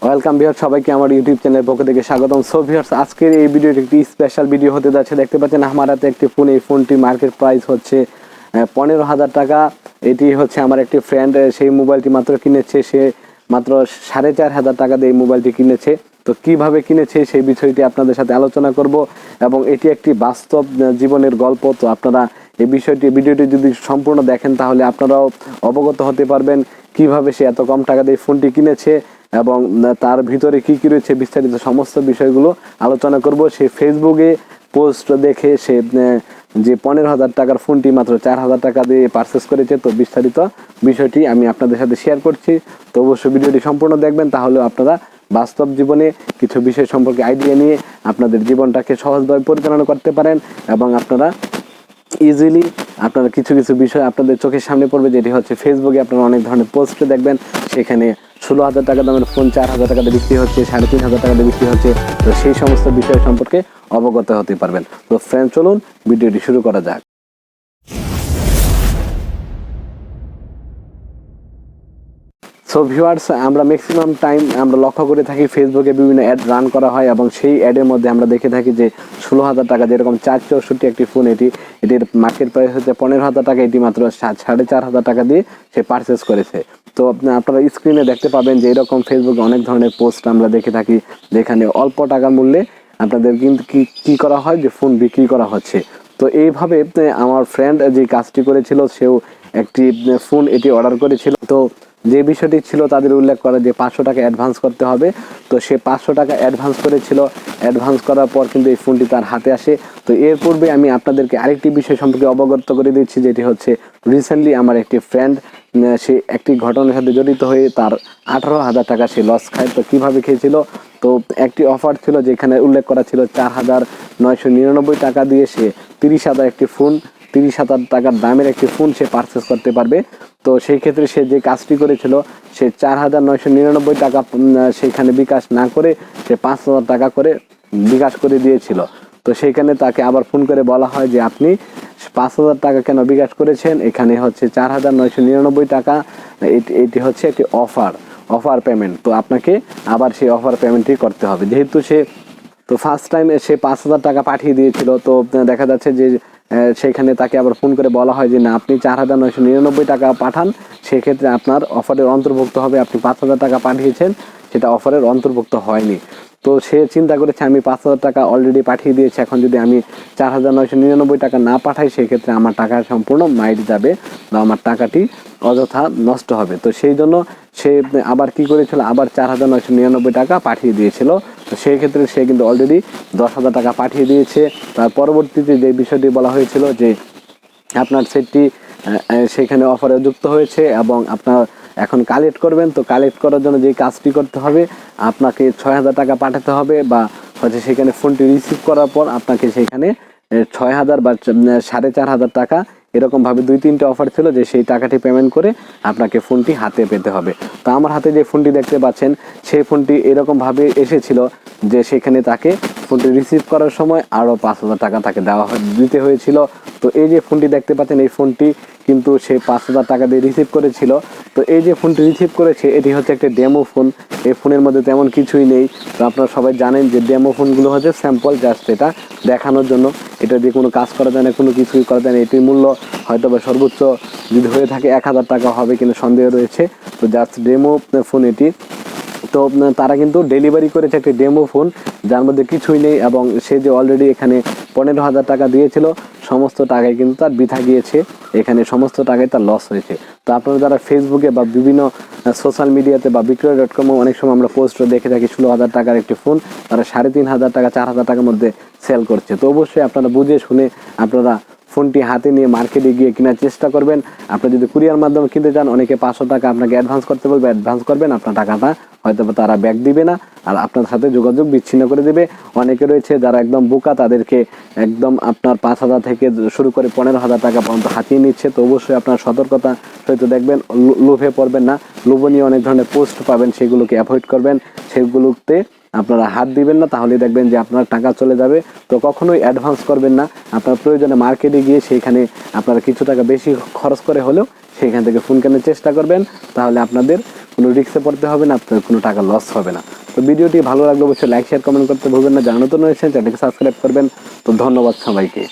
Welcome viewers, সবাইকে আমার YouTube চ্যানেলের পক্ষ থেকে স্বাগতম। সো ভিউয়ার্স, আজকের এই ভিডিওটি একটি স্পেশাল ভিডিও হতে যাচ্ছে। দেখতে পাচ্ছেন আমার হাতে একটি ফোন। এই ফোনটির মার্কেট প্রাইস হচ্ছে 15,000 টাকা। এটি হচ্ছে আমার একটি ফ্রেন্ড, সেই মোবাইলটি মাত্র কিনেছে। সে মাত্র 4,500 টাকা দিয়ে এই মোবাইলটি কিনেছে। তো কিভাবে কিনেছে সেই বিষয়টি আপনাদের সাথে আলোচনা করব, এবং এটি একটি বাস্তব জীবনের গল্প। তো আপনারা এই ভিডিওটি যদি সম্পূর্ণ দেখেন তাহলে আপনারাও অবগত হতে পারবেন কিভাবে সে এত কম টাকা দিয়ে ফোনটি কিনেছে এবং তার ভিতরে কি কি রয়েছে, বিস্তারিত সমস্ত বিষয়গুলো আলোচনা করব। সে ফেসবুকে পোস্ট দেখে সে যে 15,000 টাকার ফোনটি মাত্র 4,000 টাকা দিয়ে পারচেস করেছে। তো বিস্তারিত বিষয়টি আমি আপনাদের সাথে শেয়ার করছি। তো অবশ্যই ভিডিওটি সম্পূর্ণ দেখবেন, তাহলে আপনারা বাস্তব জীবনে কিছু বিষয় সম্পর্কে আইডিয়া নিয়ে আপনাদের জীবনটাকে সহজভাবে পরিচালনা করতে পারেন, এবং আপনারা ইজিলি আপনারা কিছু কিছু বিষয় আপনাদের চোখের সামনে পড়বে, যেটি হচ্ছে ফেসবুকে আপনারা অনেক ধরনের পোস্ট দেখবেন। সেখানে 16,000 টাকা দামের ফোন 4,000 টাকা দিয়ে বিক্রি হচ্ছে, 3,500 টাকা দিয়ে বিক্রি হচ্ছে। তো সেই সমস্ত বিষয় সম্পর্কে অবগত হতে পারবেন। তো ফ্রেন্ড, চলুন ভিডিওটি শুরু করা যাক। সো ভিউয়ার্স, আমরা ম্যাক্সিমাম টাইম আমরা লক্ষ্য করে থাকি ফেসবুকে বিভিন্ন অ্যাড রান করা হয়, এবং সেই অ্যাডের মধ্যে আমরা দেখে থাকি যে 16,000 টাকা, যেরকম 464 একটি ফোন, এটির মার্কেট প্রাইস হচ্ছে 15,000 টাকা। এটি মাত্র 4,500 টাকা দিয়ে সে পারচেস করেছে। তো আপনারা স্ক্রিনে দেখতে পাবেন যে এরকম ফেসবুকে অনেক ধরনের পোস্ট আমরা দেখে থাকি, যেখানে অল্প টাকা মূল্যে আপনাদের কিন্তু কি করা হয়, যে ফোন বিক্রি করা হচ্ছে। তো এইভাবে আমার ফ্রেন্ড যে কাজটি করেছিল, সেও একটি ফোন অর্ডার করেছিল। তো যে বিষয়টি ছিল তাদের উল্লেখ করা যে 500 টাকা অ্যাডভান্স করতে হবে। তো সে 500 টাকা অ্যাডভান্স করেছিল। অ্যাডভান্স করার পর কিন্তু এই ফোনটি তার হাতে আসে। তো এর পূর্বে আমি আপনাদেরকে আরেকটি বিষয় সম্পর্কে অবগত করে দিচ্ছি, যেটি হচ্ছে রিসেন্টলি আমার একটি ফ্রেন্ড সে একটি ঘটনার সাথে জড়িত হয়ে তার 18,000 টাকা সে লস খায়। তো কীভাবে খেয়েছিল? তো একটি অফার ছিল যেখানে উল্লেখ করা ছিল 4,999 টাকা দিয়ে সে 30,000 একটি ফোন, 30,000 টাকার দামের একটি ফোন সে পারচেস করতে পারবে। তো সেই ক্ষেত্রে সে যে কাজটি করেছিল, সে 4,999 টাকা সেখানে বিকাশ না করে সে 5,000 টাকা করে বিকাশ করে দিয়েছিল। তো সেইখানে তাকে আবার ফোন করে বলা হয় যে আপনি 5,000 টাকা কেন বিকাশ করেছেন? এখানে হচ্ছে 4,999 টাকা। এটি হচ্ছে একটি অফার পেমেন্ট। তো আপনাকে আবার সেই অফার পেমেন্টটি করতে হবে, যেহেতু সে তো ফার্স্ট টাইম সে 5,000 টাকা পাঠিয়ে দিয়েছিল। তো দেখা যাচ্ছে যে সেখানে তাকে আবার ফোন করে বলা হয় যে না, আপনি 4,999 টাকা পাঠান, সেক্ষেত্রে আপনার অফারের অন্তর্ভুক্ত হবে। আপনি 5,000 টাকা পাঠিয়েছেন, সেটা অফারের অন্তর্ভুক্ত হয়নি। তো সে চিন্তা করেছে আমি 5,000 টাকা অলরেডি পাঠিয়ে দিয়েছি, এখন যদি আমি 4,999 টাকা না পাঠাই, সেক্ষেত্রে আমার টাকা সম্পূর্ণ মাইট যাবে বা আমার টাকাটি অযথা নষ্ট হবে। তো সেই জন্য সে আবার কি করেছিল, আবার 4,999 টাকা পাঠিয়ে দিয়েছিল। তো সেই ক্ষেত্রে সে কিন্তু অলরেডি 10,000 টাকা পাঠিয়ে দিয়েছে। তার পরবর্তীতে যে বিষয়টি বলা হয়েছিল যে আপনার সেটটি সেখানে অফারে যুক্ত হয়েছে এবং আপনার এখন কালেক্ট করবেন। তো কালেক্ট করার জন্য যে কাজটি করতে হবে, আপনাকে 6,000 টাকা পাঠাতে হবে, বা হচ্ছে সেখানে ফোনটি রিসিভ করার পর আপনাকে সেখানে 6,000 বা 4,500 টাকা এরকমভাবে 2-3টে অফার ছিল, যে সেই টাকাটি পেমেন্ট করে আপনাকে ফোনটি হাতে পেতে হবে। তো আমার হাতে যে ফোনটি দেখতে পাচ্ছেন, সেই ফোনটি এরকমভাবে এসেছিল যে সেখানে তাকে ফোনটি রিসিভ করার সময় আরও 5,000 টাকা তাকে দিতে হয়েছিল। তো এই যে ফোনটি দেখতে পাচ্ছেন, এই ফোনটি কিন্তু সে 5,000 টাকা দিয়ে রিসিভ করেছিল। তো এই যে ফোনটি রিসিভ করেছে, এটি হচ্ছে একটা ডেমো ফোন। এই ফোনের মধ্যে তেমন কিছুই নেই। তো আপনারা সবাই জানেন যে ডেমো ফোনগুলো হচ্ছে স্যাম্পল, জাস্ট এটা দেখানোর জন্য। এটা দিয়ে কোনো কাজ করা যায় না, কোনো কিছুই করা যায় না। এটির মূল্য হয়তো বা সর্বোচ্চ যদি হয়ে থাকে 1,000 টাকা হবে, কিন্তু সন্দেহ রয়েছে। তো জাস্ট ডেমো ফোন এটি। তো তারা কিন্তু ডেলিভারি করেছে একটি ডেমো ফোন, যার মধ্যে কিছুই নেই, এবং সে যে অলরেডি এখানে 15,000 টাকা দিয়েছিল, সমস্ত টাকাই কিন্তু তার বৃথা গিয়েছে। এখানে সমস্ত টাকাই তার লস হয়েছে। তো আপনারা যারা ফেসবুকে বা বিভিন্ন সোশ্যাল মিডিয়াতে বা বিক্রয়.com অনেক সময় আমরা পোস্ট দেখে থাকি 16,000 টাকার একটি ফোন তারা 3,500 টাকা 4,000 টাকার মধ্যে সেল করছে। তো অবশ্যই আপনারা বুঝে শুনে আপনারা ফোনটি হাতে নিয়ে মার্কেটে গিয়ে কেনার চেষ্টা করবেন। আপনি যদি কুরিয়ার মাধ্যমে কিনতে চান, অনেকে 500 টাকা আপনাকে অ্যাডভান্স করতে বলবে, অ্যাডভান্স করবেন, আপনার টাকাটা হয়তো তারা ব্যাক দিবে না, আর আপনার সাথে যোগাযোগ বিচ্ছিন্ন করে দেবে। অনেকে রয়েছে যারা একদম বোকা, তাদেরকে একদম আপনার 5,000 থেকে শুরু করে 15,000 টাকা পর্যন্ত হাতিয়ে নিচ্ছে। তো অবশ্যই আপনার সতর্কতা হয়তো দেখবেন, লোভে পড়বেন না। লোভনীয় অনেক ধরনের পোস্ট পাবেন, সেগুলোকে অ্যাভয়েড করবেন, সেগুলোতে আপনারা হাত দিবেন না, তাহলে দেখবেন যে আপনার টাকা চলে যাবে। তো কখনোই অ্যাডভান্স করবেন না। আপনার প্রয়োজনে মার্কেটে গিয়ে সেইখানে আপনারা কিছু টাকা বেশি খরচ করে হলেও সেইখান থেকে ফোন কেনার চেষ্টা করবেন, তাহলে আপনাদের কোনো রিস্কে পড়তে হবে না, আপনার কোনো টাকা লস হবে না। তো ভিডিওটি ভালো লাগলে অবশ্যই লাইক শেয়ার কমেন্ট করতে ভুলবেন না, যারা নতুন রয়েছেন চ্যানেলকে সাবস্ক্রাইব করবেন। তো ধন্যবাদ সবাইকে।